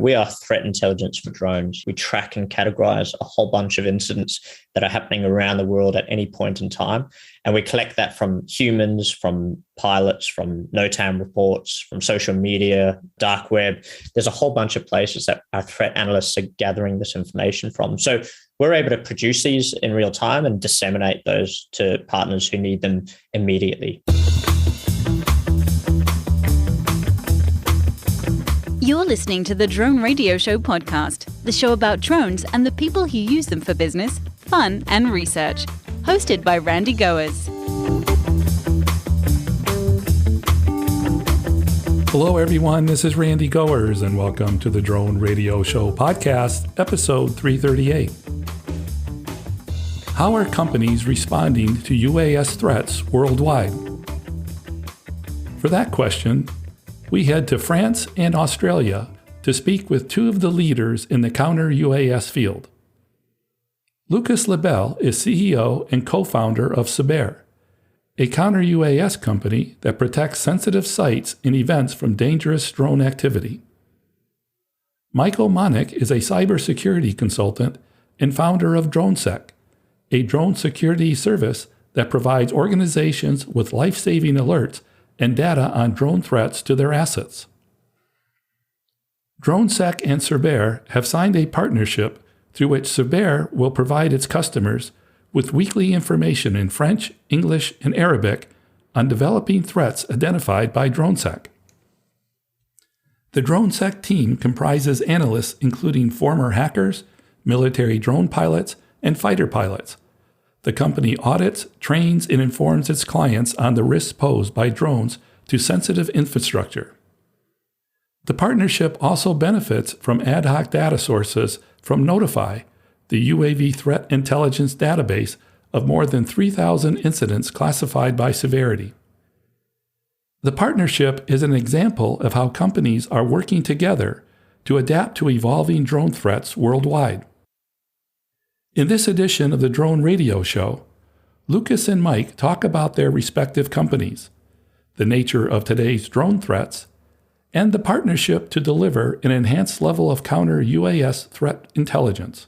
we are threat intelligence for drones. We track and categorize a whole bunch of incidents that are happening around the world at any point in time. And we collect that from humans, from pilots, from NOTAM reports, from social media, dark web. There's a whole bunch of places that our threat analysts are gathering this information from. So we're able to produce these in real time and disseminate those to partners who need them immediately. You're listening to the Drone Radio Show podcast, the show about drones and the people who use them for business, fun, and research. Hosted by Randy Goers. Hello, everyone. This is Randy Goers, and welcome to the Drone Radio Show podcast, episode 338. How are companies responding to UAS threats worldwide? For that question, we head to France and Australia to speak with two of the leaders in the Counter-Uas field. Lucas Lebel is CEO and co-founder of Saber, a Counter-Uas company that protects sensitive sites and events from dangerous drone activity. Michael Monnik is a cybersecurity consultant and founder of DroneSec, a drone security service that provides organizations with life-saving alerts and data on drone threats to their assets. DroneSec and Cerbair have signed a partnership through which Saber will provide its customers with weekly information in French, English, and Arabic on developing threats identified by DroneSec. The DroneSec team comprises analysts including former hackers, military drone pilots, and fighter pilots. The company audits, trains, and informs its clients on the risks posed by drones to sensitive infrastructure. The partnership also benefits from ad hoc data sources from Notify, the UAV threat intelligence database of more than 3,000 incidents classified by severity. The partnership is an example of how companies are working together to adapt to evolving drone threats worldwide. In this edition of the Drone Radio Show, Lucas and Mike talk about their respective companies, the nature of today's drone threats, and the partnership to deliver an enhanced level of counter-UAS threat intelligence.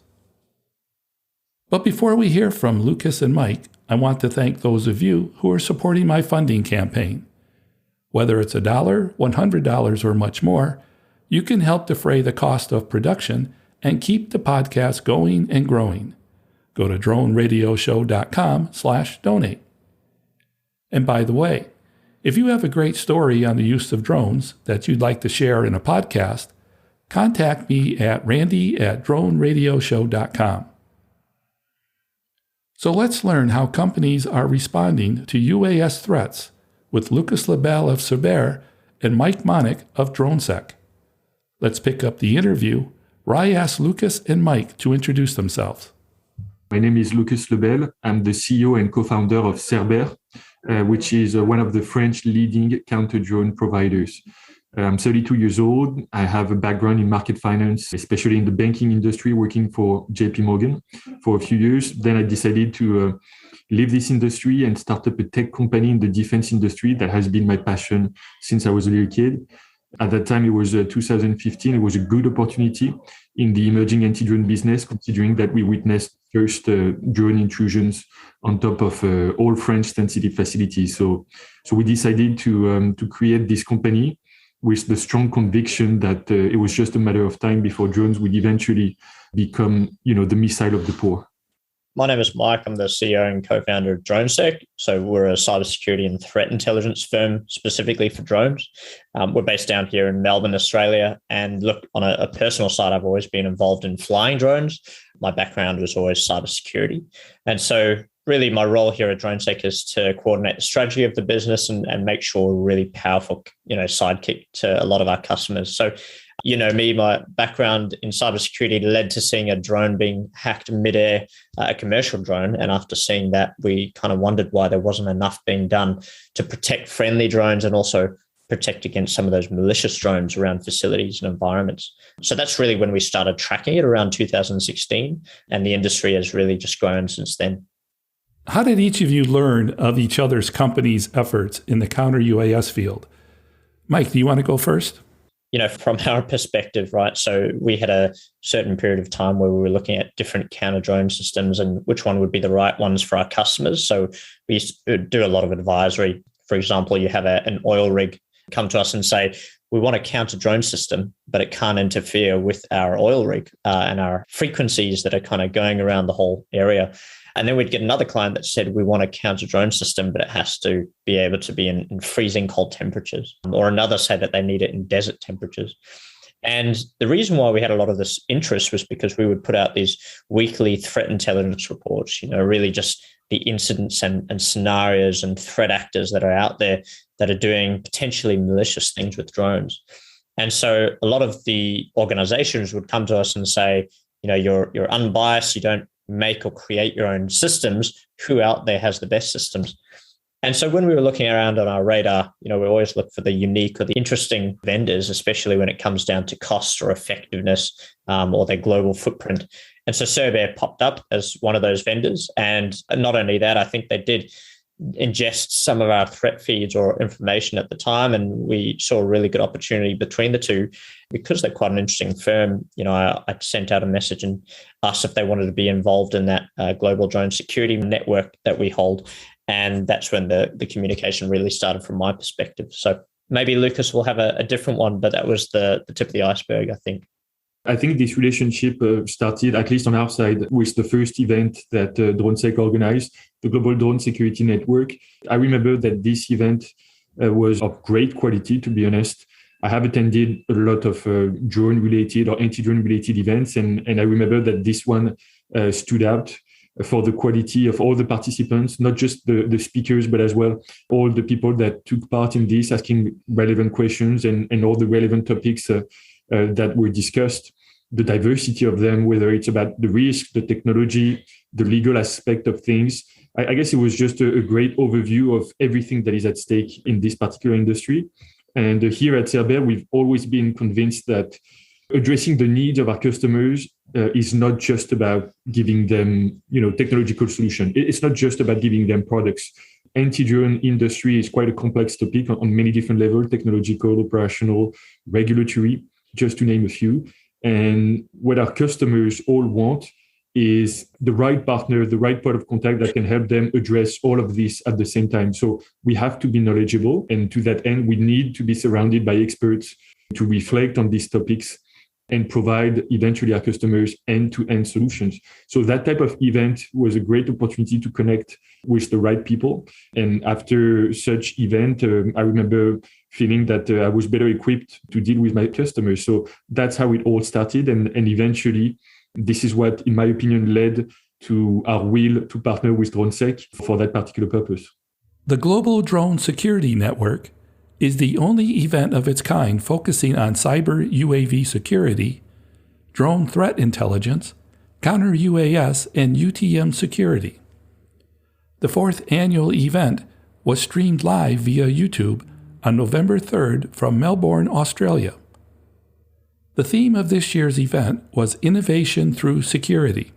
But before we hear from Lucas and Mike, I want to thank those of you who are supporting my funding campaign. Whether it's $1, $100, or much more, you can help defray the cost of production and keep the podcast going and growing. Go to droneradioshow.com/donate. And by the way, if you have a great story on the use of drones that you'd like to share in a podcast, contact me at randy@droneradioshow.com. So let's learn how companies are responding to UAS threats with Lucas Lebel of Saber and Mike Monnik of DroneSec. Let's pick up the interview where I asked Lucas and Mike to introduce themselves. My name is Lucas Lebel. I'm the CEO and co-founder of Cerbair, which is one of the French leading counter-drone providers. I'm 32 years old. I have a background in market finance, especially in the banking industry, working for JP Morgan for a few years. Then I decided to leave this industry and start up a tech company in the defense industry that has been my passion since I was a little kid. At that time, it was 2015. It was a good opportunity in the emerging anti-drone business, considering that we witnessed first drone intrusions on top of all French sensitive facilities. So we decided to create this company with the strong conviction that it was just a matter of time before drones would eventually become, the missile of the poor. My name is Mike. I'm the CEO and co-founder of DroneSec. So we're a cybersecurity and threat intelligence firm specifically for drones. We're based down here in Melbourne, Australia. And look, on a personal side, I've always been involved in flying drones. My background was always cybersecurity. And so really my role here at DroneSec is to coordinate the strategy of the business and make sure we're a really powerful, sidekick to a lot of our customers. So me, my background in cybersecurity led to seeing a drone being hacked midair, a commercial drone. And after seeing that, we kind of wondered why there wasn't enough being done to protect friendly drones and also protect against some of those malicious drones around facilities and environments. So that's really when we started tracking it around 2016. And the industry has really just grown since then. How did each of you learn of each other's company's efforts in the counter-UAS field? Mike, do you want to go first? from our perspective, right? So we had a certain period of time where we were looking at different counter drone systems and which one would be the right ones for our customers. So we used to do a lot of advisory. For example, you have an oil rig come to us and say, we want a counter drone system, but it can't interfere with our oil rig and our frequencies that are kind of going around the whole area. And then we'd get another client that said, we want a counter drone system, but it has to be able to be in freezing cold temperatures. Or another said that they need it in desert temperatures. And the reason why we had a lot of this interest was because we would put out these weekly threat intelligence reports, really just the incidents and scenarios and threat actors that are out there that are doing potentially malicious things with drones. And so a lot of the organizations would come to us and say, you're unbiased, you don't make or create your own systems. Who out there has the best systems? And so when we were looking around on our radar, we always look for the unique or the interesting vendors, especially when it comes down to cost or effectiveness or their global footprint. And so Cerbair popped up as one of those vendors. And not only that, I think they did ingest some of our threat feeds or information at the time. And we saw a really good opportunity between the two because they're quite an interesting firm. I sent out a message and asked if they wanted to be involved in that global drone security network that we hold. And that's when the communication really started from my perspective. So maybe Lucas will have a different one, but that was the tip of the iceberg, I think. I think this relationship started, at least on our side, with the first event that DroneSec organized, the Global Drone Security Network. I remember that this event was of great quality, to be honest. I have attended a lot of drone-related or anti-drone-related events, and I remember that this one stood out for the quality of all the participants, not just the speakers, but as well all the people that took part in this, asking relevant questions and all the relevant topics that were discussed, the diversity of them, whether it's about the risk, the technology, the legal aspect of things. I guess it was just a great overview of everything that is at stake in this particular industry. And here at Cerbair, we've always been convinced that addressing the needs of our customers is not just about giving them, technological solution. It's not just about giving them products. Anti-drone industry is quite a complex topic on many different levels, technological, operational, regulatory, just to name a few. And what our customers all want is the right partner, the right point of contact that can help them address all of this at the same time. So we have to be knowledgeable. And to that end, we need to be surrounded by experts to reflect on these topics and provide eventually our customers end-to-end solutions. So that type of event was a great opportunity to connect with the right people. And after such event, I remember feeling that I was better equipped to deal with my customers. So that's how it all started. And eventually, this is what, in my opinion, led to our will to partner with DroneSec for that particular purpose. The Global Drone Security Network is the only event of its kind focusing on cyber UAV security, drone threat intelligence, Counter-Uas, and UTM security. The fourth annual event was streamed live via YouTube on November 3rd from Melbourne, Australia. The theme of this year's event was Innovation Through Security.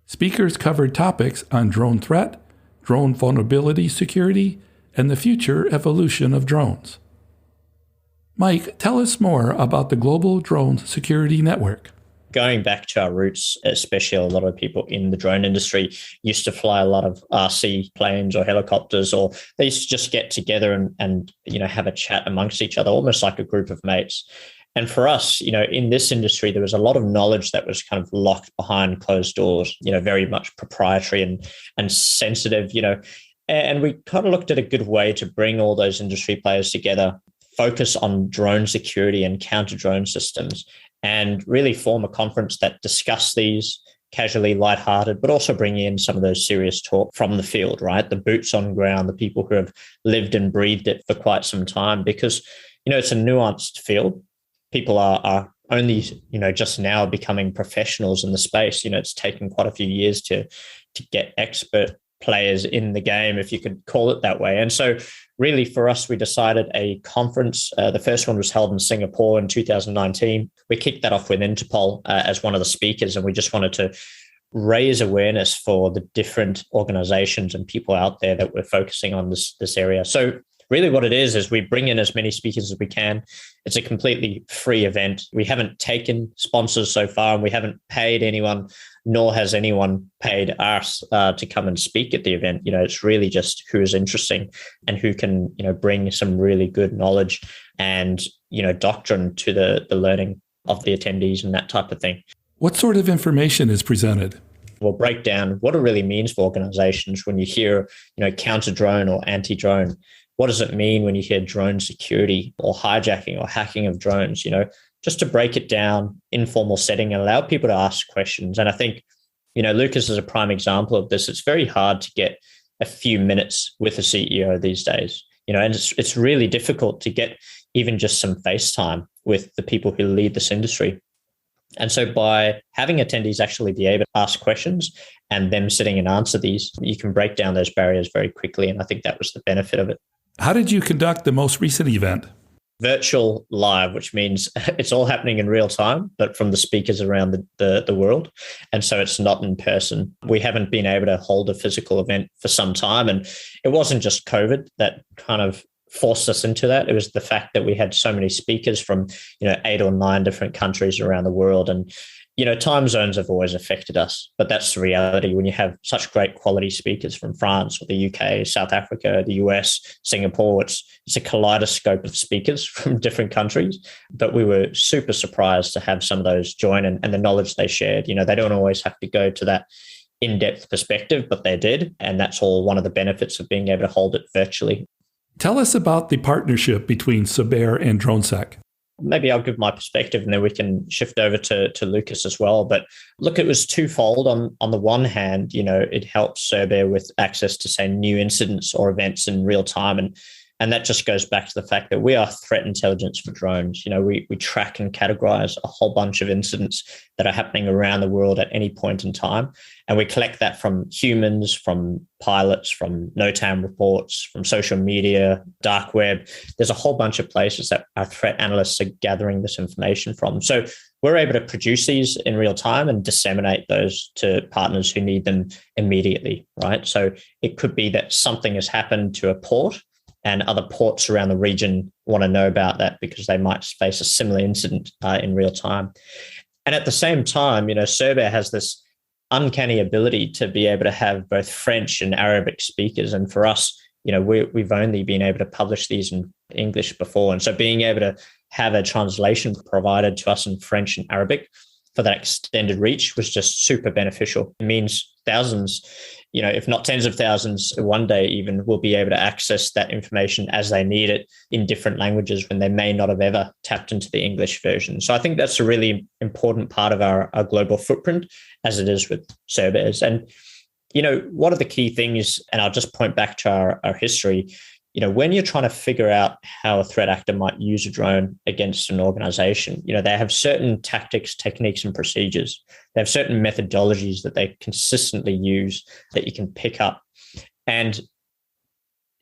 Speakers covered topics on drone threat, drone vulnerability security, and the future evolution of drones. Mike, tell us more about the Global Drone Security Network. Going back to our roots, especially a lot of people in the drone industry used to fly a lot of RC planes or helicopters, or they used to just get together and have a chat amongst each other, almost like a group of mates. And for us, in this industry, there was a lot of knowledge that was kind of locked behind closed doors, very much proprietary and sensitive, And we kind of looked at a good way to bring all those industry players together, focus on drone security and counter-drone systems, and really form a conference that discussed these casually, lighthearted, but also bring in some of those serious talk from the field, right? The boots on ground, the people who have lived and breathed it for quite some time, because, it's a nuanced field. People are only, just now becoming professionals in the space. It's taken quite a few years to get expert players in the game, if you could call it that way. And so really for us, we decided a conference. The first one was held in Singapore in 2019. We kicked that off with Interpol as one of the speakers, and we just wanted to raise awareness for the different organizations and people out there that were focusing on this area. So really what it is we bring in as many speakers as we can. It's a completely free event. We haven't taken sponsors so far, and we haven't paid anyone, nor has anyone paid us to come and speak at the event. It's really just who is interesting and who can, bring some really good knowledge and, doctrine to the learning of the attendees and that type of thing. What sort of information is presented? We'll break down what it really means for organizations when you hear, counter-drone or anti-drone. What does it mean when you hear drone security or hijacking or hacking of drones? Just to break it down, informal setting, and allow people to ask questions. And I think, Lucas is a prime example of this. It's very hard to get a few minutes with a CEO these days, and it's really difficult to get even just some FaceTime with the people who lead this industry. And so by having attendees actually be able to ask questions and them sitting and answer these, you can break down those barriers very quickly. And I think that was the benefit of it. How did you conduct the most recent event? Virtual live, which means it's all happening in real time, but from the speakers around the world. And so it's not in person. We haven't been able to hold a physical event for some time. And it wasn't just COVID that kind of forced us into that. It was the fact that we had so many speakers from, 8 or 9 different countries around the world. And, time zones have always affected us, but that's the reality when you have such great quality speakers from France or the UK, South Africa, the US, Singapore. It's a kaleidoscope of speakers from different countries, but we were super surprised to have some of those join and the knowledge they shared. They don't always have to go to that in-depth perspective, but they did. And that's all one of the benefits of being able to hold it virtually. Tell us about the partnership between Saber and DroneSec. Maybe I'll give my perspective and then we can shift over to Lucas as well. But look, it was twofold. On the one hand, it helps Cerbair with access to, say, new incidents or events in real time. And that just goes back to the fact that we are threat intelligence for drones. We track and categorize a whole bunch of incidents that are happening around the world at any point in time. And we collect that from humans, from pilots, from NOTAM reports, from social media, dark web. There's a whole bunch of places that our threat analysts are gathering this information from. So we're able to produce these in real time and disseminate those to partners who need them immediately, right? So it could be that something has happened to a port and other ports around the region want to know about that because they might face a similar incident in real time. And at the same time, Cerbair has this uncanny ability to be able to have both French and Arabic speakers. And for us, we've only been able to publish these in English before. And so being able to have a translation provided to us in French and Arabic for that extended reach was just super beneficial. It means thousands, if not tens of thousands, one day even will be able to access that information as they need it in different languages when they may not have ever tapped into the English version. So I think that's a really important part of our global footprint, as it is with Cerbair's. And, one of the key things, and I'll just point back to our history, when you're trying to figure out how a threat actor might use a drone against an organization, they have certain tactics, techniques, and procedures. They have certain methodologies that they consistently use that you can pick up. And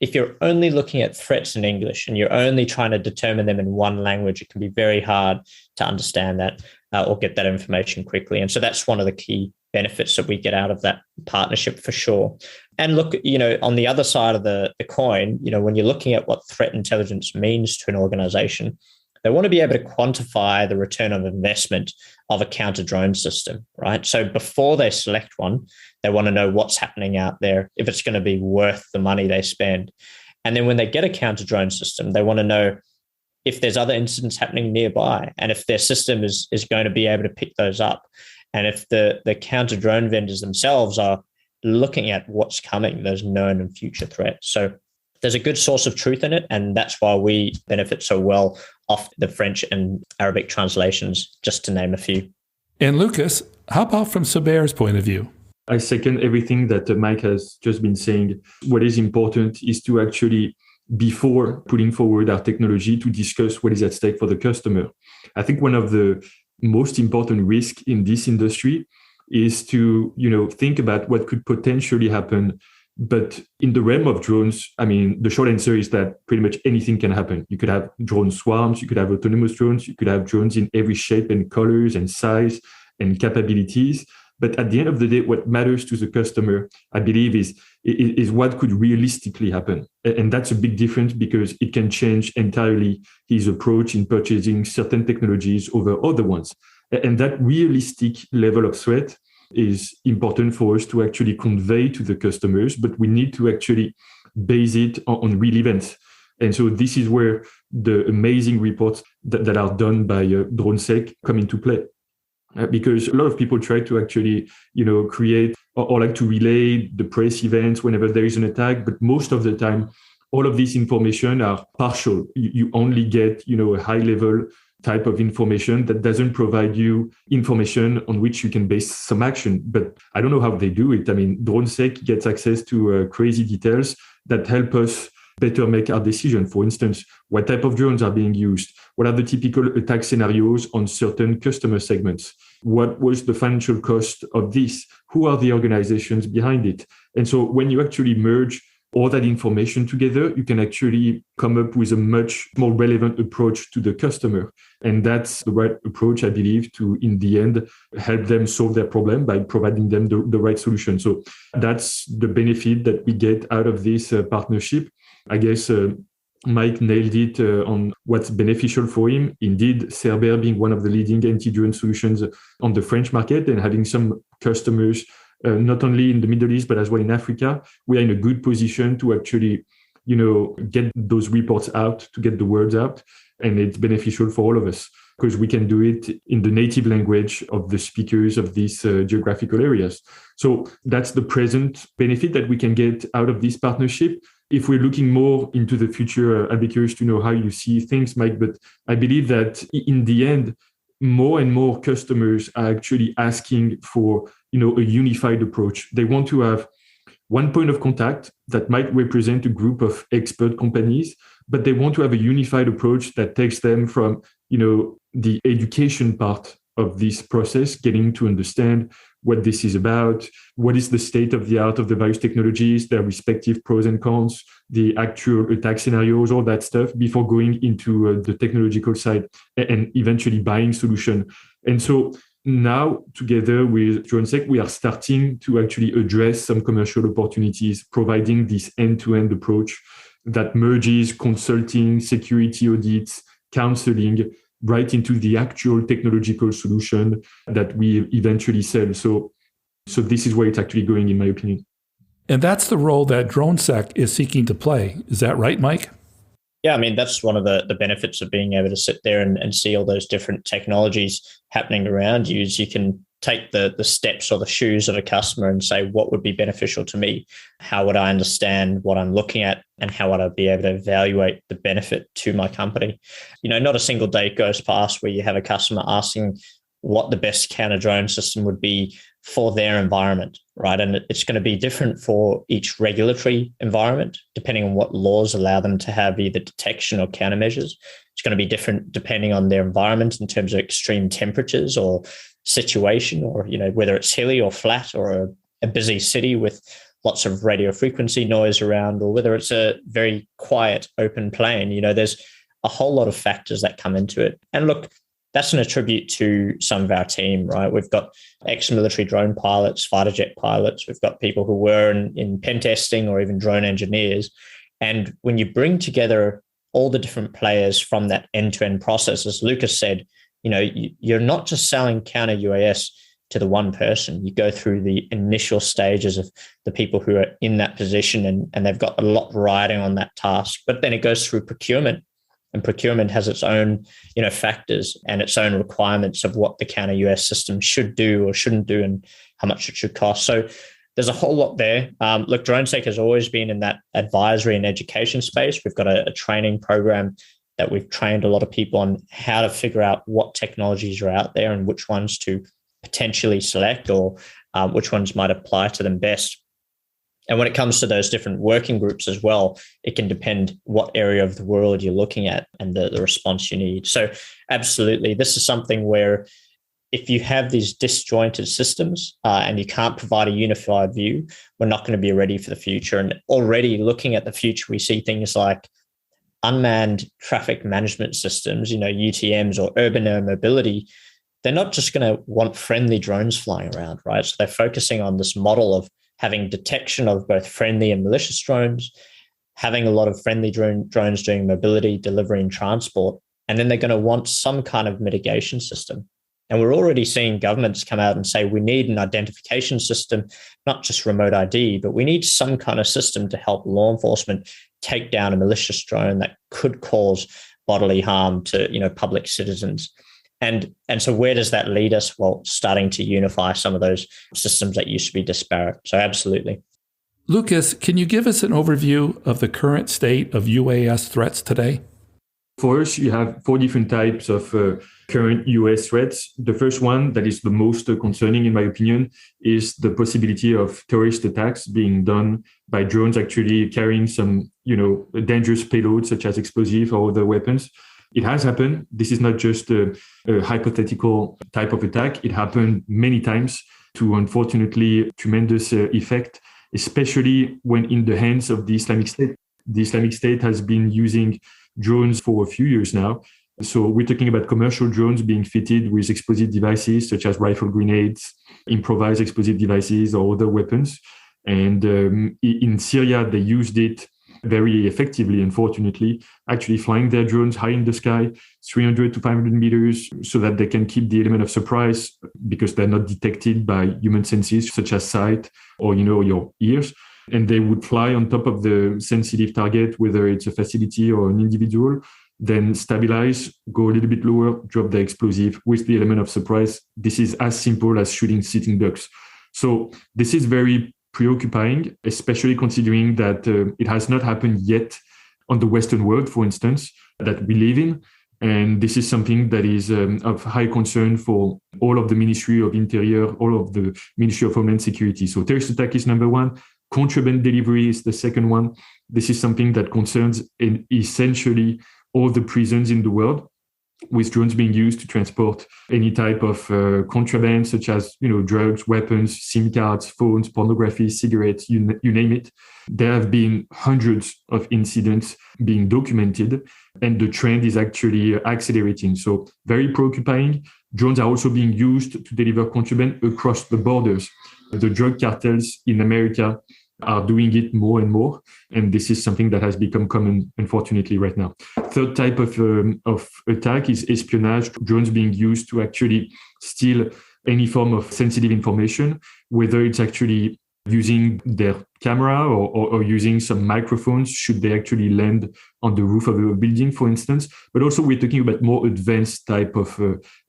if you're only looking at threats in English and you're only trying to determine them in one language, it can be very hard to understand that or get that information quickly. And so that's one of the key benefits that we get out of that partnership for sure. And look, on the other side of the coin, when you're looking at what threat intelligence means to an organization, they want to be able to quantify the return of investment of a counter-drone system, right? So before they select one, they want to know what's happening out there, if it's going to be worth the money they spend. And then when they get a counter-drone system, they want to know if there's other incidents happening nearby and if their system is going to be able to pick those up. And if the counter-drone vendors themselves are looking at what's coming, those known and future threats. So there's a good source of truth in it. And that's why we benefit so well off the French and Arabic translations, just to name a few. And Lucas, how about from Cerbair's point of view? I second everything that Mike has just been saying. What is important is to actually, before putting forward our technology, to discuss what is at stake for the customer. I think one of the most important risks in this industry is to, think about what could potentially happen. But in the realm of drones, the short answer is that pretty much anything can happen. You could have drone swarms, you could have autonomous drones, you could have drones in every shape and colors and size and capabilities. But at the end of the day, what matters to the customer, I believe, is what could realistically happen. And that's a big difference because it can change entirely his approach in purchasing certain technologies over other ones. And that realistic level of threat is important for us to actually convey to the customers, but we need to actually base it on real events. And so this is where the amazing reports that are done by DroneSec come into play. Because a lot of people try to actually, create or like to relay the press events whenever there is an attack. But most of the time, all of this information are partial. You only get, a high level type of information that doesn't provide you information on which you can base some action. But I don't know how they do it. I mean, DroneSec gets access to crazy details that help us better make our decision. For instance, what type of drones are being used? What are the typical attack scenarios on certain customer segments? What was the financial cost of this? Who are the organizations behind it? And so when you actually merge all that information together, you can actually come up with a much more relevant approach to the customer. And that's the right approach, I believe, to, in the end, help them solve their problem by providing them the right solution. So that's the benefit that we get out of this partnership. I guess Mike nailed it on what's beneficial for him. Indeed, Cerbair being one of the leading anti-drone solutions on the French market and having some customers not only in the Middle East, but as well in Africa, we are in a good position to actually, get those reports out, to get the words out. And it's beneficial for all of us because we can do it in the native language of the speakers of these geographical areas. So that's the present benefit that we can get out of this partnership. If we're looking more into the future, I'd be curious to know how you see things, Mike. But I believe that in the end, more and more customers are actually asking for, a unified approach. They want to have one point of contact that might represent a group of expert companies, but they want to have a unified approach that takes them from, the education part of this process, getting to understand what this is about, what is the state of the art of the various technologies, their respective pros and cons, the actual attack scenarios, all that stuff, before going into the technological side and eventually buying solution. And so now, together with DroneSec, we are starting to actually address some commercial opportunities, providing this end-to-end approach that merges consulting, security audits, counseling, right into the actual technological solution that we eventually sell. So this is where it's actually going, in my opinion. And that's the role that DroneSec is seeking to play. Is that right, Mike? Yeah, I mean, that's one of the benefits of being able to sit there and see all those different technologies happening around you is you can take the steps or the shoes of a customer and say, what would be beneficial to me? How would I understand what I'm looking at? And how would I be able to evaluate the benefit to my company? Not a single day goes past where you have a customer asking what the best counter drone system would be for their environment, right? And it's going to be different for each regulatory environment, depending on what laws allow them to have either detection or countermeasures. It's going to be different depending on their environment in terms of extreme temperatures or situation, or whether it's hilly or flat or a busy city with lots of radio frequency noise around, or whether it's a very quiet open plain. There's a whole lot of factors that come into it. And look, that's an attribute to some of our team, right? We've got ex-military drone pilots, fighter jet pilots. We've got people who were in pen testing or even drone engineers. And when you bring together all the different players from that end-to-end process, as Lucas said, you're not just selling Counter-Uas to the one person. You go through the initial stages of the people who are in that position and they've got a lot riding on that task. But then it goes through procurement. And procurement has its own, factors and its own requirements of what the Counter-Uas system should do or shouldn't do and how much it should cost. So there's a whole lot there. Look, DroneSec has always been in that advisory and education space. We've got a training program that we've trained a lot of people on how to figure out what technologies are out there and which ones to potentially select or which ones might apply to them best. And when it comes to those different working groups as well, it can depend what area of the world you're looking at and the response you need. So absolutely, this is something where if you have these disjointed systems and you can't provide a unified view, we're not going to be ready for the future. And already looking at the future, we see things like unmanned traffic management systems, UTMs or urban air mobility. they're not just going to want friendly drones flying around, right? So they're focusing on this model of having detection of both friendly and malicious drones, having a lot of friendly drones doing mobility, delivery, and transport. And then they're going to want some kind of mitigation system. And we're already seeing governments come out and say, we need an identification system, not just remote ID, but we need some kind of system to help law enforcement take down a malicious drone that could cause bodily harm to, public citizens. And so where does that lead us? Well, starting to unify some of those systems that used to be disparate. So absolutely. Lucas, can you give us an overview of the current state of UAS threats today? For us, you have 4 different types of current UAS threats. The first one that is the most concerning, in my opinion, is the possibility of terrorist attacks being done by drones actually carrying some, dangerous payloads such as explosive or other weapons. It has happened. This is not just a hypothetical type of attack. It happened many times to, unfortunately, tremendous effect, especially when in the hands of the Islamic State. The Islamic State has been using drones for a few years now. So we're talking about commercial drones being fitted with explosive devices such as rifle grenades, improvised explosive devices, or other weapons. And in Syria, they used it very effectively, unfortunately, actually flying their drones high in the sky, 300 to 500 meters, so that they can keep the element of surprise because they're not detected by human senses such as sight or, your ears. And they would fly on top of the sensitive target, whether it's a facility or an individual, then stabilize, go a little bit lower, drop the explosive with the element of surprise. This is as simple as shooting sitting ducks. So this is very preoccupying, especially considering that it has not happened yet on the Western world, for instance, that we live in. And this is something that is of high concern for all of the Ministry of Interior, all of the Ministry of Homeland Security. So terrorist attack is number one. Contraband delivery is the second one. This is something that concerns essentially all the prisons in the world, with drones being used to transport any type of contraband, such as drugs, weapons, SIM cards, phones, pornography, cigarettes, you name it. There have been hundreds of incidents being documented, and the trend is actually accelerating. So very preoccupying. Drones are also being used to deliver contraband across the borders. The drug cartels in America are doing it more and more. And this is something that has become common, unfortunately, right now. Third type of attack is espionage, drones being used to actually steal any form of sensitive information, whether it's actually using their camera or using some microphones should they actually land on the roof of a building, for instance. But also we're talking about more advanced type of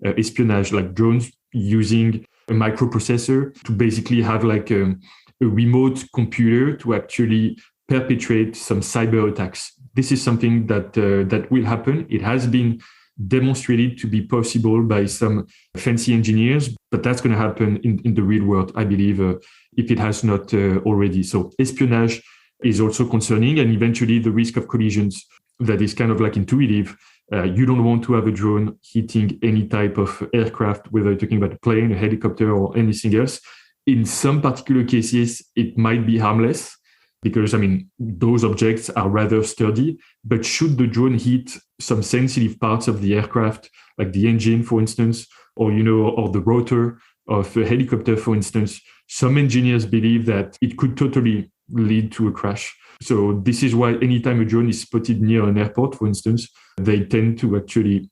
espionage, like drones using a microprocessor to basically have like a remote computer to actually perpetrate some cyber attacks. This is something that will happen. It has been demonstrated to be possible by some fancy engineers, but that's going to happen in the real world, I believe, if it has not already. So espionage is also concerning, and eventually the risk of collisions that is kind of like intuitive. You don't want to have a drone hitting any type of aircraft, whether you're talking about a plane, a helicopter, or anything else. In some particular cases, it might be harmless because, those objects are rather sturdy. But should the drone hit some sensitive parts of the aircraft, like the engine, for instance, or the rotor of a helicopter, for instance, some engineers believe that it could totally lead to a crash. So this is why anytime a drone is spotted near an airport, for instance, they tend to actually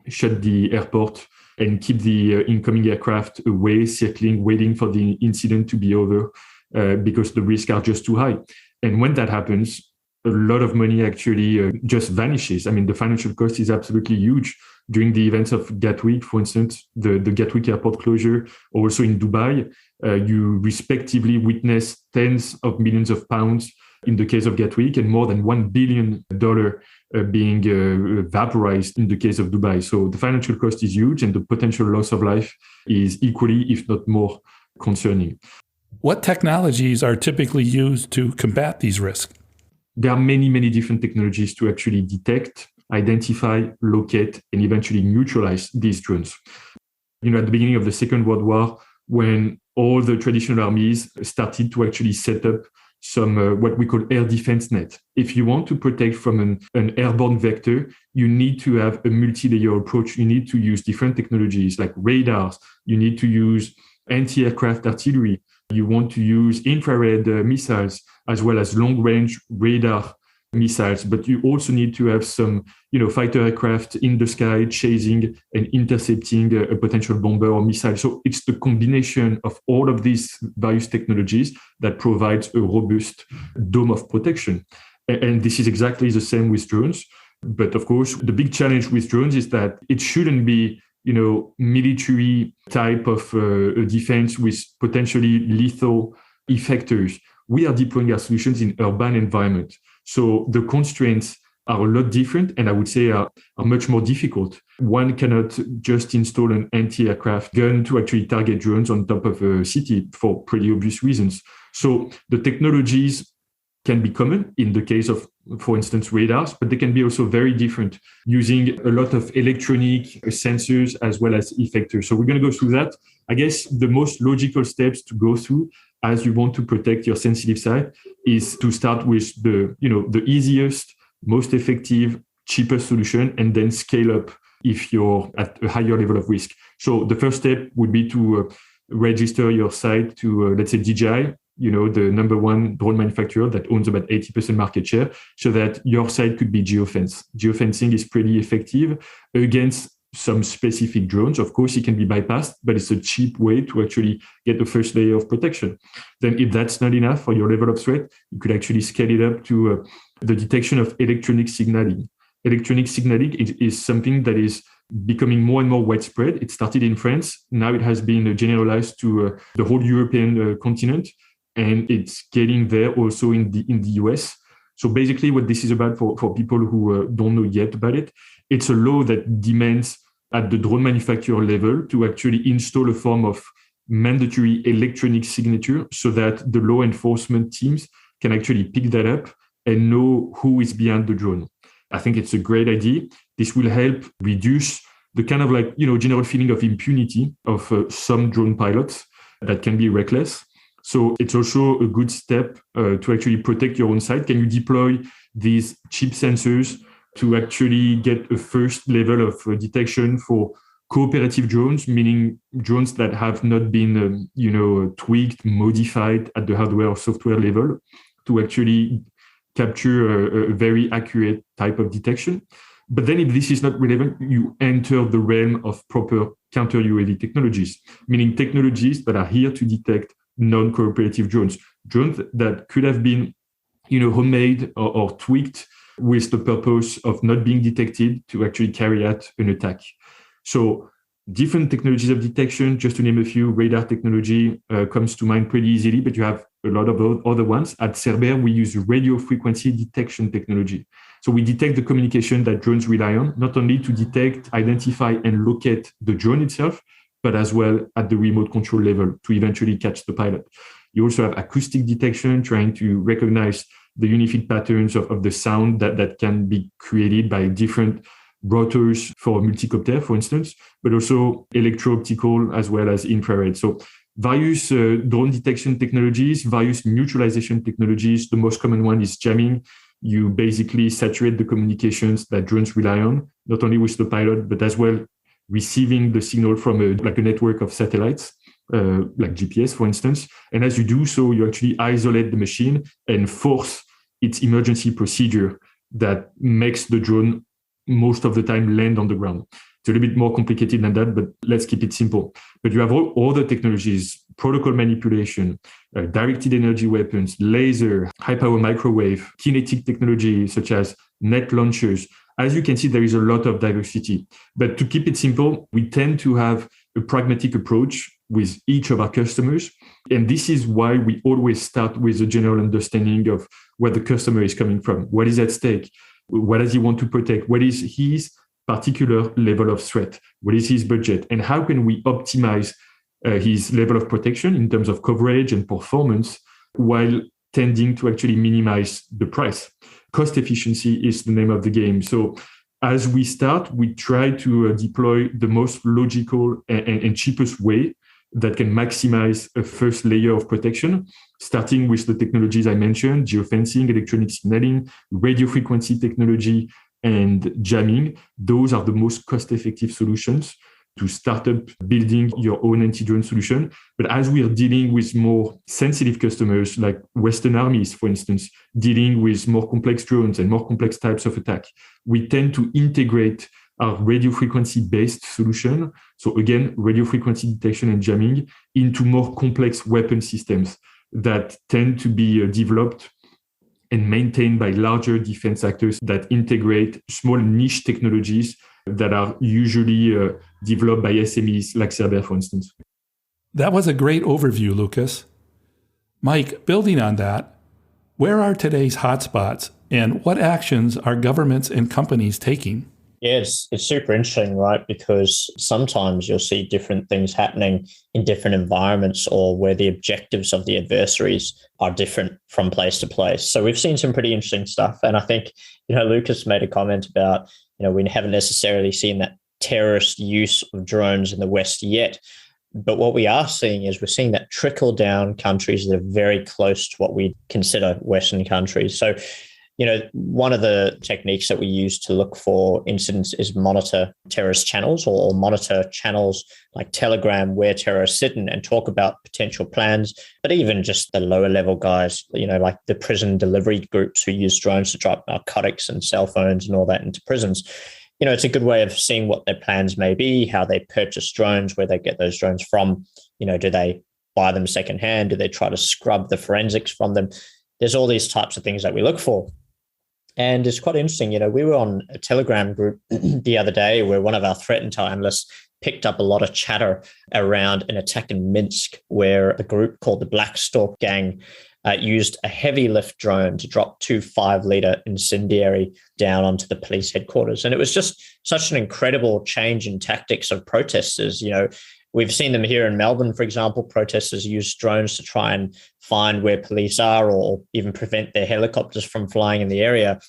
shut the airport and keep the incoming aircraft away, circling, waiting for the incident to be over, because the risks are just too high. And when that happens, a lot of money actually just vanishes. The financial cost is absolutely huge. During the events of Gatwick, for instance, the Gatwick airport closure, or also in Dubai, you respectively witness tens of millions of pounds in the case of Gatwick, and more than $1 billion being vaporized in the case of Dubai. So the financial cost is huge, and the potential loss of life is equally, if not more, concerning. What technologies are typically used to combat these risks? There are many, many different technologies to actually detect, identify, locate, and eventually neutralize these drones. At the beginning of the Second World War, when all the traditional armies started to actually set up some what we call air defense net. If you want to protect from an airborne vector, you need to have a multi-layer approach. You need to use different technologies like radars. You need to use anti-aircraft artillery. You want to use infrared missiles as well as long-range radar missiles, but you also need to have some, fighter aircraft in the sky chasing and intercepting a potential bomber or missile. So it's the combination of all of these various technologies that provides a robust dome of protection. And this is exactly the same with drones. But of course, the big challenge with drones is that it shouldn't be, military type of defense with potentially lethal effectors. We are deploying our solutions in urban environment. So the constraints are a lot different, and I would say are much more difficult. One cannot just install an anti-aircraft gun to actually target drones on top of a city for pretty obvious reasons. So the technologies can be common in the case of, for instance, radars, but they can be also very different using a lot of electronic sensors as well as effectors. So we're going to go through that. I guess the most logical steps to go through as you want to protect your sensitive site is to start with the easiest, most effective, cheapest solution, and then scale up if you're at a higher level of risk. So the first step would be to register your site to, let's say, DJI, the number one drone manufacturer that owns about 80% market share, so that your site could be geofenced. Geofencing is pretty effective against some specific drones. Of course, it can be bypassed, but it's a cheap way to actually get the first layer of protection. Then if that's not enough for your level of threat, you could actually scale it up to the detection of electronic signaling. Electronic signaling is something that is becoming more and more widespread. It started in France. Now it has been generalized to the whole European continent, and it's getting there also in the US. So basically what this is about for people who don't know yet about it, it's a law that demands at the drone manufacturer level to actually install a form of mandatory electronic signature so that the law enforcement teams can actually pick that up and know who is behind the drone. I think it's a great idea. This will help reduce the kind of general feeling of impunity of some drone pilots that can be reckless. So it's also a good step to actually protect your own site. Can you deploy these cheap sensors to actually get a first level of detection for cooperative drones, meaning drones that have not been, tweaked, modified at the hardware or software level to actually capture a very accurate type of detection. But then if this is not relevant, you enter the realm of proper counter-UAS technologies, meaning technologies that are here to detect non-cooperative drones that could have been, homemade or tweaked with the purpose of not being detected to actually carry out an attack. So different technologies of detection, just to name a few, radar technology comes to mind pretty easily, but you have a lot of other ones. At Cerbair, we use radio frequency detection technology. So we detect the communication that drones rely on, not only to detect, identify, and locate the drone itself, but as well at the remote control level to eventually catch the pilot. You also have acoustic detection, trying to recognize the unified patterns of the sound that can be created by different rotors for multicopter, for instance, but also electro-optical as well as infrared. So various drone detection technologies, various neutralization technologies. The most common one is jamming. You basically saturate the communications that drones rely on, not only with the pilot, but as well receiving the signal from a network of satellites, like GPS, for instance. And as you do so, you actually isolate the machine and force its emergency procedure that makes the drone most of the time land on the ground. It's a little bit more complicated than that, but let's keep it simple. But you have all other technologies, protocol manipulation, directed energy weapons, laser, high power microwave, kinetic technology such as net launchers. As you can see, there is a lot of diversity. But to keep it simple, we tend to have a pragmatic approach with each of our customers. And this is why we always start with a general understanding of where the customer is coming from. What is at stake? What does he want to protect? What is his particular level of threat? What is his budget? And how can we optimize his level of protection in terms of coverage and performance while tending to actually minimize the price? Cost efficiency is the name of the game. So as we start, we try to deploy the most logical and cheapest way that can maximize a first layer of protection, starting with the technologies I mentioned, geofencing, electronic signaling, radio frequency technology, and jamming. Those are the most cost-effective solutions to start up building your own anti-drone solution. But as we are dealing with more sensitive customers, like Western armies, for instance, dealing with more complex drones and more complex types of attack, we tend to integrate our radio frequency-based solution, so again, radio frequency detection and jamming, into more complex weapon systems that tend to be developed and maintained by larger defense actors that integrate small niche technologies that are usually developed by SMEs like Cerbair, for instance. That was a great overview, Lucas. Mike, building on that, where are today's hotspots and what actions are governments and companies taking? Yeah, it's super interesting, right? Because sometimes you'll see different things happening in different environments or where the objectives of the adversaries are different from place to place. So we've seen some pretty interesting stuff. And I think, Lucas made a comment about, we haven't necessarily seen that terrorist use of drones in the West yet. But what we are seeing is we're seeing that trickle down countries that are very close to what we consider Western countries. So one of the techniques that we use to look for incidents is monitor terrorist channels or monitor channels like Telegram where terrorists sit and talk about potential plans, but even just the lower level guys, like the prison delivery groups who use drones to drop narcotics and cell phones and all that into prisons. It's a good way of seeing what their plans may be, how they purchase drones, where they get those drones from. Do they buy them secondhand? Do they try to scrub the forensics from them? There's all these types of things that we look for. And it's quite interesting. We were on a Telegram group the other day where one of our threat intel analysts picked up a lot of chatter around an attack in Minsk where a group called the Black Stork Gang used a heavy lift drone to drop 2 5-liter incendiary down onto the police headquarters. And it was just such an incredible change in tactics of protesters. We've seen them here in Melbourne, for example. Protesters use drones to try and find where police are or even prevent their helicopters from flying in the area.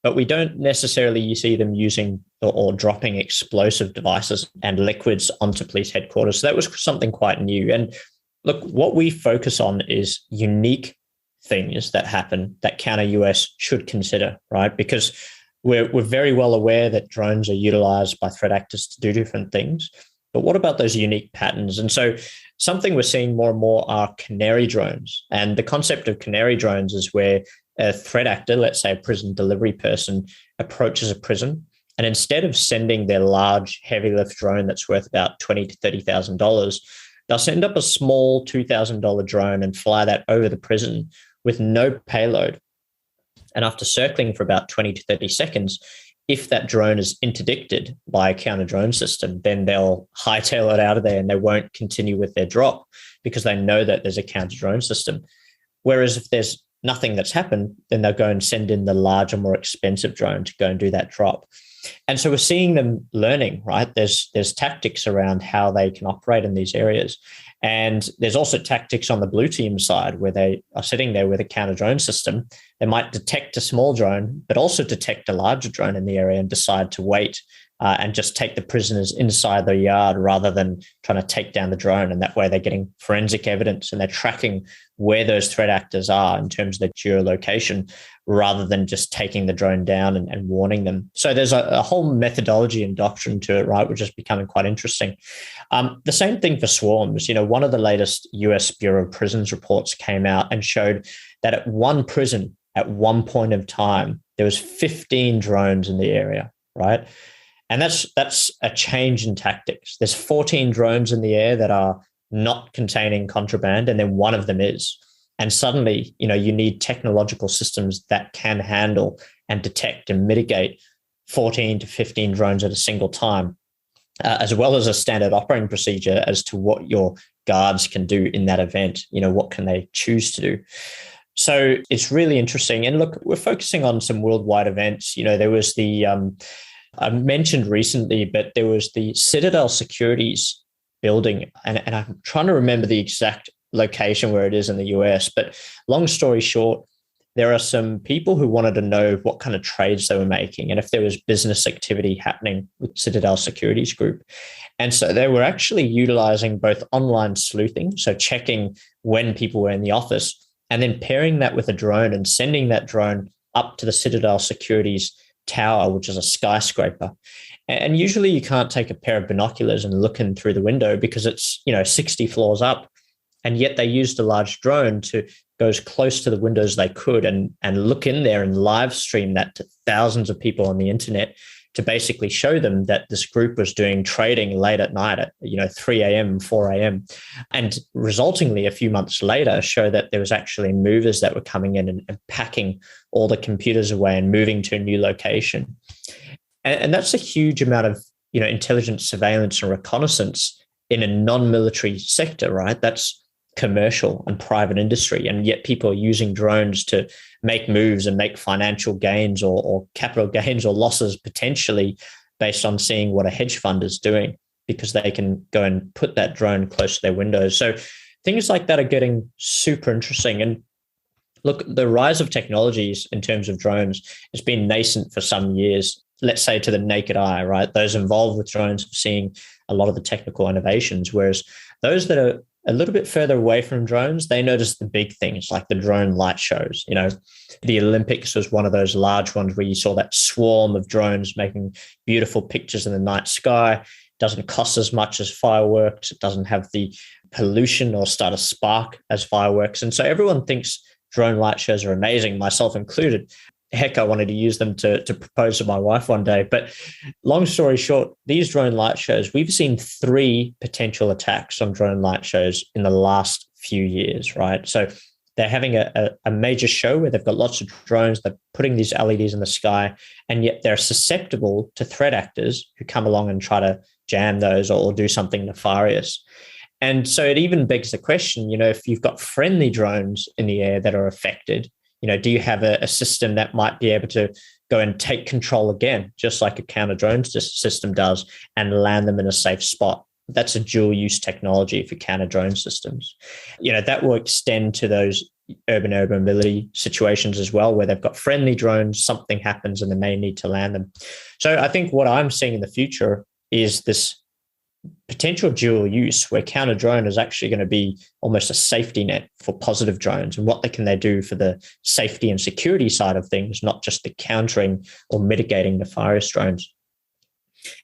But we don't necessarily see them using or dropping explosive devices and liquids onto police headquarters. So that was something quite new. And look, what we focus on is unique things that happen that Counter-Uas should consider, right? Because we're very well aware that drones are utilized by threat actors to do different things. But what about those unique patterns? And so something we're seeing more and more are Canary Drones. And the concept of Canary Drones is where a threat actor, let's say a prison delivery person, approaches a prison. And instead of sending their large heavy lift drone that's worth about $20,000 to $30,000, they'll send up a small $2,000 drone and fly that over the prison with no payload. And after circling for about 20 to 30 seconds, if that drone is interdicted by a counter drone system, then they'll hightail it out of there and they won't continue with their drop because they know that there's a counter drone system. Whereas if there's nothing that's happened, then they'll go and send in the larger, more expensive drone to go and do that drop. And so we're seeing them learning, right? There's tactics around how they can operate in these areas. And there's also tactics on the blue team side where they are sitting there with a counter drone system. They might detect a small drone, but also detect a larger drone in the area and decide to wait and just take the prisoners inside their yard rather than trying to take down the drone. And that way they're getting forensic evidence and they're tracking where those threat actors are in terms of their geolocation rather than just taking the drone down and warning them. So there's a whole methodology and doctrine to it, right, which is becoming quite interesting. The same thing for swarms. One of the latest US Bureau of Prisons reports came out and showed that at one prison, at one point of time, there was 15 drones in the area, right? And that's a change in tactics. There's 14 drones in the air that are not containing contraband, and then one of them is. And suddenly, you need technological systems that can handle and detect and mitigate 14 to 15 drones at a single time, as well as a standard operating procedure as to what your guards can do in that event. What can they choose to do? So it's really interesting. And look, we're focusing on some worldwide events. There was the I mentioned recently, but there was the Citadel Securities building, and I'm trying to remember the exact location where it is in the US. But long story short, there are some people who wanted to know what kind of trades they were making and if there was business activity happening with Citadel Securities Group. And so they were actually utilizing both online sleuthing, so checking when people were in the office, and then pairing that with a drone and sending that drone up to the Citadel Securities tower, which is a skyscraper. And usually you can't take a pair of binoculars and look in through the window because it's, 60 floors up. And yet they used a large drone to go as close to the windows they could and look in there and live stream that to thousands of people on the internet to basically show them that this group was doing trading late at night at 3 a.m., 4 a.m. And resultingly, a few months later, show that there was actually movers that were coming in and packing all the computers away and moving to a new location. And that's a huge amount of intelligence, surveillance, and reconnaissance in a non-military sector, right? That's commercial and private industry, and yet people are using drones to make moves and make financial gains or capital gains or losses potentially based on seeing what a hedge fund is doing because they can go and put that drone close to their windows. So things like that are getting super interesting. And look, the rise of technologies in terms of drones has been nascent for some years. Let's say to the naked eye, right? Those involved with drones are seeing a lot of the technical innovations, whereas those that are a little bit further away from drones, they notice the big things like the drone light shows. The Olympics was one of those large ones where you saw that swarm of drones making beautiful pictures in the night sky. It doesn't cost as much as fireworks. It doesn't have the pollution or start a spark as fireworks. And so everyone thinks drone light shows are amazing, myself included. Heck, I wanted to use them to propose to my wife one day. But long story short, these drone light shows, we've seen 3 potential attacks on drone light shows in the last few years, right? So they're having a major show where they've got lots of drones, they're putting these LEDs in the sky, and yet they're susceptible to threat actors who come along and try to jam those or do something nefarious. And so it even begs the question, if you've got friendly drones in the air that are affected, do you have a system that might be able to go and take control again, just like a counter drone system does, and land them in a safe spot? That's a dual use technology for counter drone systems. That will extend to those urban air mobility situations as well, where they've got friendly drones, something happens and they may need to land them. So I think what I'm seeing in the future is this potential dual use where counter drone is actually going to be almost a safety net for positive drones, and what can they do for the safety and security side of things, not just the countering or mitigating nefarious drones.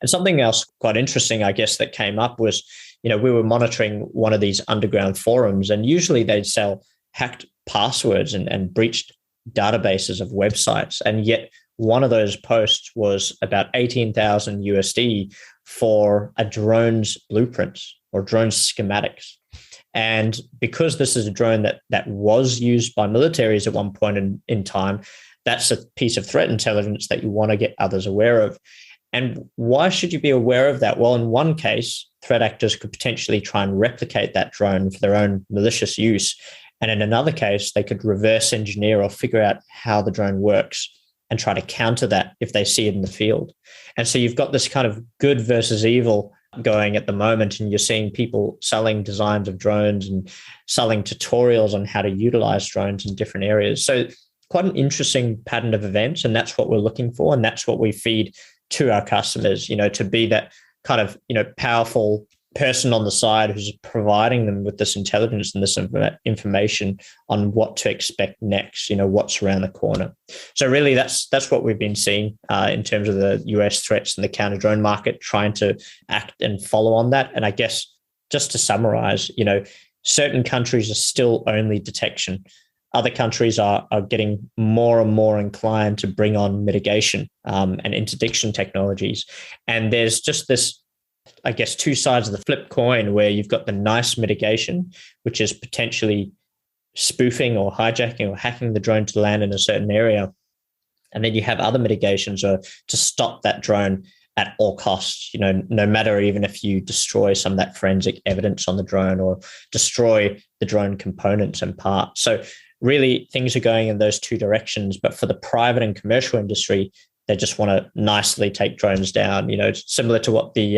And something else quite interesting, I guess, that came up was, we were monitoring one of these underground forums, and usually they'd sell hacked passwords and breached databases of websites. And yet one of those posts was about 18,000 USD for a drone's blueprints or drone schematics. And because this is a drone that was used by militaries at one point in time, that's a piece of threat intelligence that you want to get others aware of. And why should you be aware of that? Well, in one case, threat actors could potentially try and replicate that drone for their own malicious use. And in another case, they could reverse engineer or figure out how the drone works and try to counter that if they see it in the field. And so you've got this kind of good versus evil going at the moment, and you're seeing people selling designs of drones and selling tutorials on how to utilize drones in different areas. So quite an interesting pattern of events, and that's what we're looking for, and that's what we feed to our customers, to be that kind of, powerful person on the side who's providing them with this intelligence and this information on what to expect next, what's around the corner. So really that's what we've been seeing in terms of the US threats and the counter drone market, trying to act and follow on that. And I guess just to summarize, certain countries are still only detection. Other countries are getting more and more inclined to bring on mitigation and interdiction technologies. And there's just this, I guess, 2 sides of the flip coin, where you've got the nice mitigation, which is potentially spoofing or hijacking or hacking the drone to land in a certain area. And then you have other mitigations to stop that drone at all costs, no matter even if you destroy some of that forensic evidence on the drone or destroy the drone components and parts. So really things are going in those 2 directions. But for the private and commercial industry, they just want to nicely take drones down, similar to what the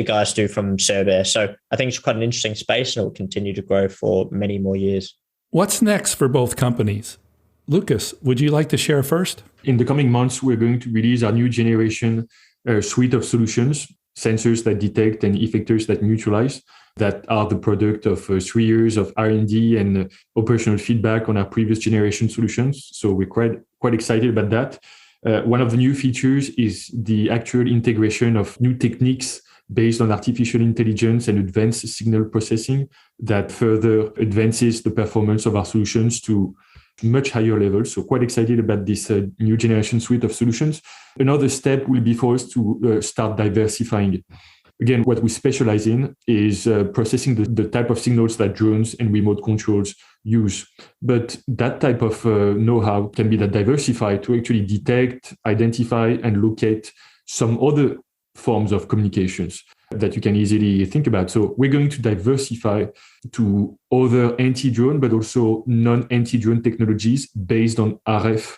guys do from Cerbair. So I think it's quite an interesting space, and it will continue to grow for many more years. What's next for both companies? Lucas, would you like to share first? In the coming months, we're going to release our new generation suite of solutions, sensors that detect and effectors that neutralize, that are the product of 3 years of R&D and operational feedback on our previous generation solutions. So we're quite excited about that. One of the new features is the actual integration of new techniques based on artificial intelligence and advanced signal processing that further advances the performance of our solutions to much higher levels. So quite excited about this new generation suite of solutions. Another step will be for us to start diversifying. Again, what we specialize in is processing the type of signals that drones and remote controls use. But that type of know-how can be that diversified to actually detect, identify, and locate some other forms of communications that you can easily think about. So we're going to diversify to other anti-drone, but also non-anti-drone technologies based on RF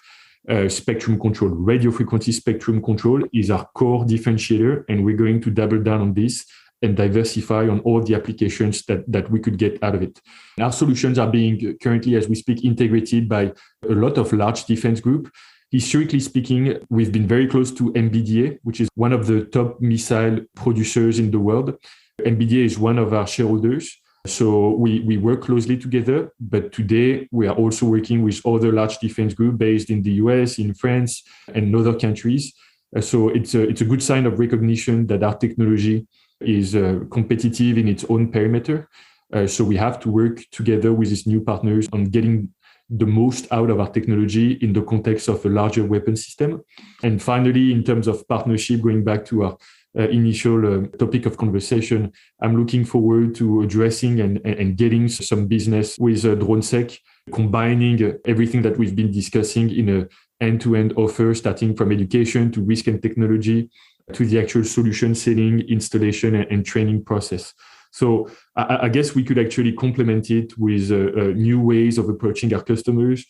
spectrum control. Radio frequency spectrum control is our core differentiator, and we're going to double down on this and diversify on all the applications that we could get out of it. Our solutions are being currently, as we speak, integrated by a lot of large defense groups. Historically speaking, we've been very close to MBDA, which is one of the top missile producers in the world. MBDA is one of our shareholders. So we work closely together, but today we are also working with other large defense groups based in the US, in France, and other countries. So it's a good sign of recognition that our technology is competitive in its own perimeter. So we have to work together with these new partners on getting the most out of our technology in the context of a larger weapon system. And finally, in terms of partnership, going back to our initial topic of conversation, I'm looking forward to addressing and getting some business with DroneSec, combining everything that we've been discussing in an end-to-end offer, starting from education to risk and technology to the actual solution selling, installation, and training process. So I guess we could actually complement it with new ways of approaching our customers,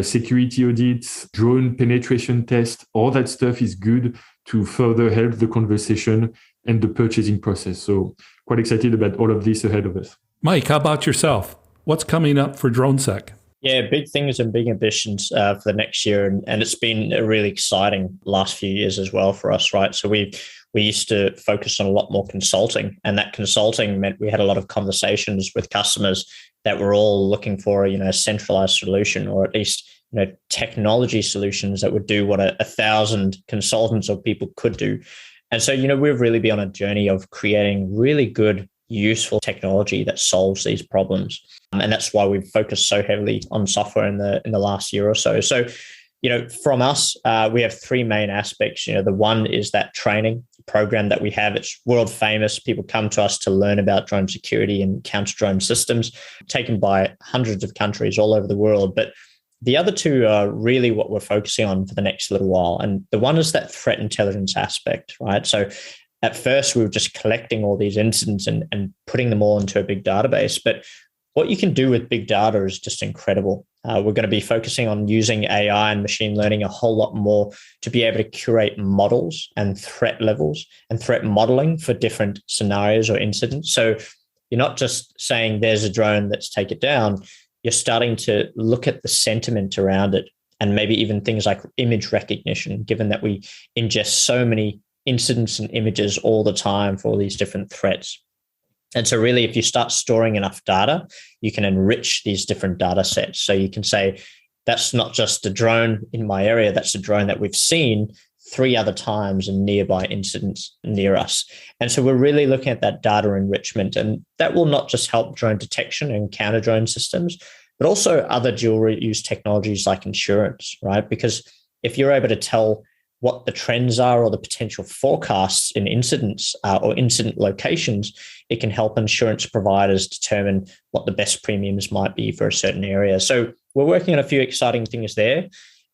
security audits, drone penetration tests. All that stuff is good to further help the conversation and the purchasing process. So quite excited about all of this ahead of us. Mike, how about yourself? What's coming up for DroneSec? Yeah, big things and big ambitions for the next year. And it's been a really exciting last few years as well for us, right? So we used to focus on a lot more consulting, and that consulting meant we had a lot of conversations with customers that were all looking for a centralized solution, or at least technology solutions that would do what 1,000 consultants or people could do. And so we've really been on a journey of creating really good, useful technology that solves these problems, and that's why we've focused so heavily on software in the last year or so. So from us, we have three main aspects. The one is that training program that we have. It's world famous. People come to us to learn about drone security and counter-drone systems, taken by hundreds of countries all over the world. But the other two are really what we're focusing on for the next little while. And the one is that threat intelligence aspect, right? So at first, we were just collecting all these incidents and putting them all into a big database. But what you can do with big data is just incredible. We're going to be focusing on using AI and machine learning a whole lot more to be able to curate models and threat levels and threat modeling for different scenarios or incidents. So you're not just saying there's a drone, let's take it down. You're starting to look at the sentiment around it, and maybe even things like image recognition, given that we ingest so many incidents and images all the time for all these different threats. And so really, if you start storing enough data, you can enrich these different data sets. So you can say, that's not just a drone in my area, that's a drone that we've seen 3 other times in nearby incidents near us. And so we're really looking at that data enrichment, and that will not just help drone detection and counter drone systems, but also other dual use technologies like insurance, right? Because if you're able to tell what the trends are or the potential forecasts in incidents or incident locations, it can help insurance providers determine what the best premiums might be for a certain area. So we're working on a few exciting things there.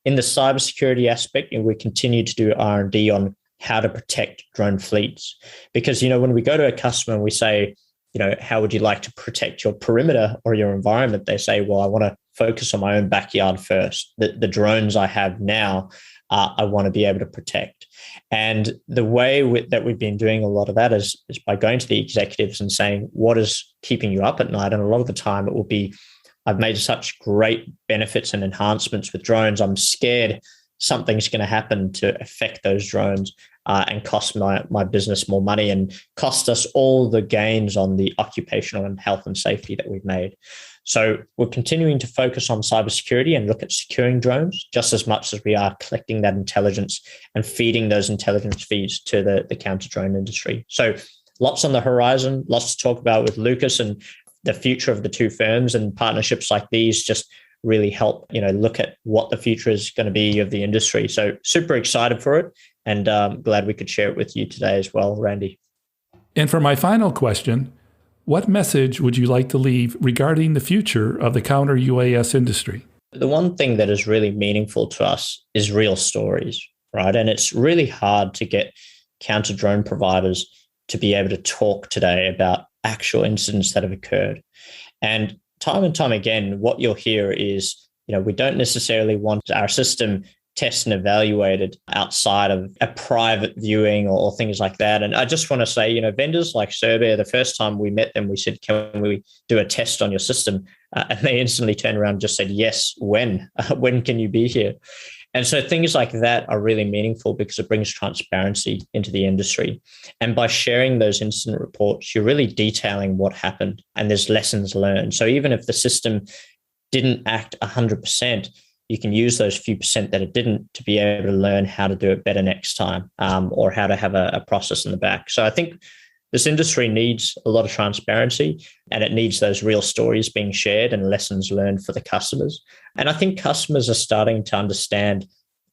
In the cybersecurity aspect, we continue to do R&D on how to protect drone fleets. Because, when we go to a customer and we say, how would you like to protect your perimeter or your environment? They say, well, I want to focus on my own backyard first. The drones I have now, I want to be able to protect. And the way that we've been doing a lot of that is by going to the executives and saying, what is keeping you up at night? And a lot of the time it will be, I've made such great benefits and enhancements with drones. I'm scared something's going to happen to affect those drones and cost my business more money and cost us all the gains on the occupational and health and safety that we've made. So we're continuing to focus on cybersecurity and look at securing drones just as much as we are collecting that intelligence and feeding those intelligence feeds to the counter-drone industry. So lots on the horizon, lots to talk about with Lucas, and the future of the two firms and partnerships like these just really help, look at what the future is going to be of the industry. So super excited for it, and glad we could share it with you today as well, Randy. And for my final question, what message would you like to leave regarding the future of the counter-UAS industry? The one thing that is really meaningful to us is real stories, right? And it's really hard to get counter-drone providers to be able to talk today about actual incidents that have occurred. And time again, what you'll hear is, we don't necessarily want our system tested and evaluated outside of a private viewing or things like that. And I just want to say, vendors like Cerbair, the first time we met them, we said, can we do a test on your system? And they instantly turned around and just said, yes, when? When can you be here? And so things like that are really meaningful because it brings transparency into the industry. And by sharing those incident reports, you're really detailing what happened and there's lessons learned. So even if the system didn't act 100%, you can use those few percent that it didn't to be able to learn how to do it better next time, or how to have a process in the back. So I think this industry needs a lot of transparency, and it needs those real stories being shared and lessons learned for the customers. And I think customers are starting to understand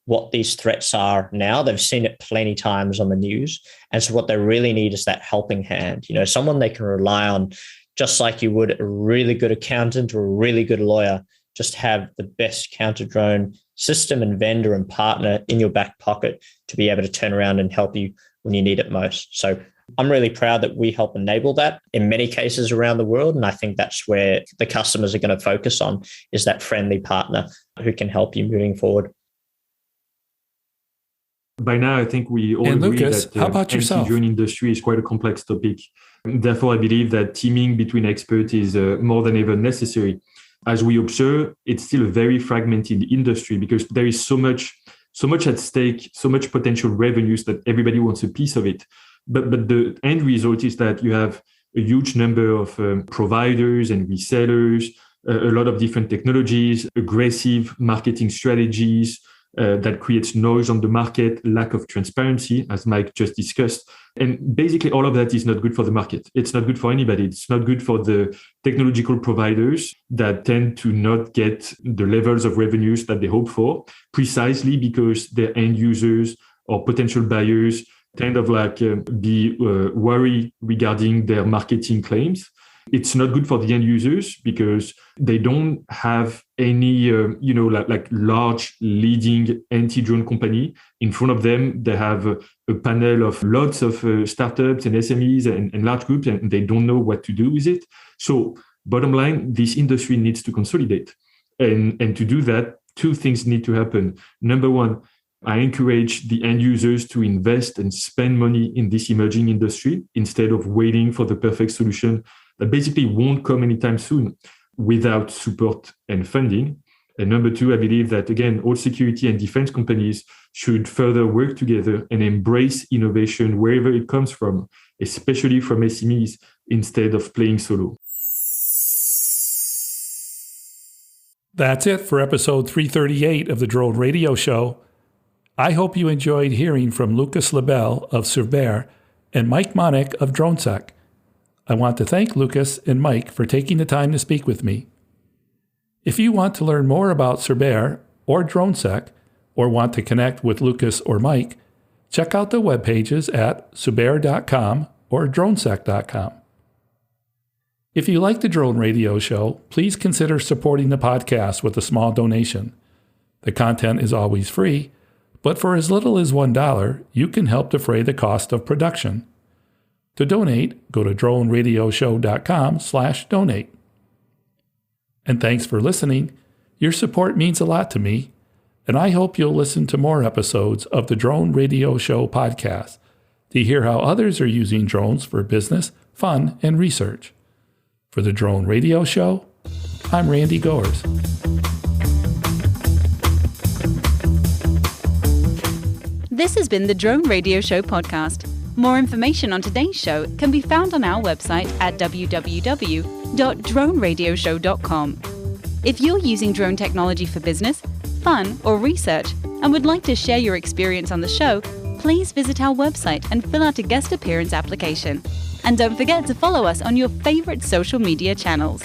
what these threats are now. They've seen it plenty times on the news. And so what they really need is that helping hand, someone they can rely on, just like you would a really good accountant or a really good lawyer. Just have the best counter-drone system and vendor and partner in your back pocket to be able to turn around and help you when you need it most. So I'm really proud that we help enable that in many cases around the world. And I think that's where the customers are going to focus on, is that friendly partner who can help you moving forward. By now, I think we all agree Lucas, that how about the yourself? anti-drone industry is quite a complex topic. Therefore, I believe that teaming between experts is more than ever necessary. As we observe, it's still a very fragmented industry because there is so much at stake, so much potential revenues that everybody wants a piece of it. But the end result is that you have a huge number of providers and resellers, a lot of different technologies, aggressive marketing strategies that creates noise on the market, lack of transparency, as Mike just discussed. And basically all of that is not good for the market. It's not good for anybody. It's not good for the technological providers that tend to not get the levels of revenues that they hope for, precisely because their end users or potential buyers tend of be worried regarding their marketing claims. It's not good for the end users because they don't have any, large leading anti-drone company in front of them. They have a panel of lots of startups and SMEs and large groups, and they don't know what to do with it. So bottom line, this industry needs to consolidate. And to do that, two things need to happen. Number one, I encourage the end users to invest and spend money in this emerging industry instead of waiting for the perfect solution that basically won't come anytime soon without support and funding. And number two, I believe that, again, all security and defense companies should further work together and embrace innovation wherever it comes from, especially from SMEs, instead of playing solo. That's it for episode 338 of the Drone Radio Show. I hope you enjoyed hearing from Lucas Lebel of Cerbair and Mike Monnik of DroneSec. I want to thank Lucas and Mike for taking the time to speak with me. If you want to learn more about Cerbair or DroneSec, or want to connect with Lucas or Mike, check out the web pages at cerbair.com or dronesec.com. If you like the Drone Radio Show, please consider supporting the podcast with a small donation. The content is always free, but for as little as $1, you can help defray the cost of production. To donate, go to droneradioshow.com/donate. And thanks for listening. Your support means a lot to me, and I hope you'll listen to more episodes of the Drone Radio Show podcast to hear how others are using drones for business, fun, and research. For the Drone Radio Show, I'm Randy Goers. This has been the Drone Radio Show podcast. More information on today's show can be found on our website at www.droneradioshow.com. If you're using drone technology for business, fun, or research and would like to share your experience on the show, please visit our website and fill out a guest appearance application. And don't forget to follow us on your favorite social media channels.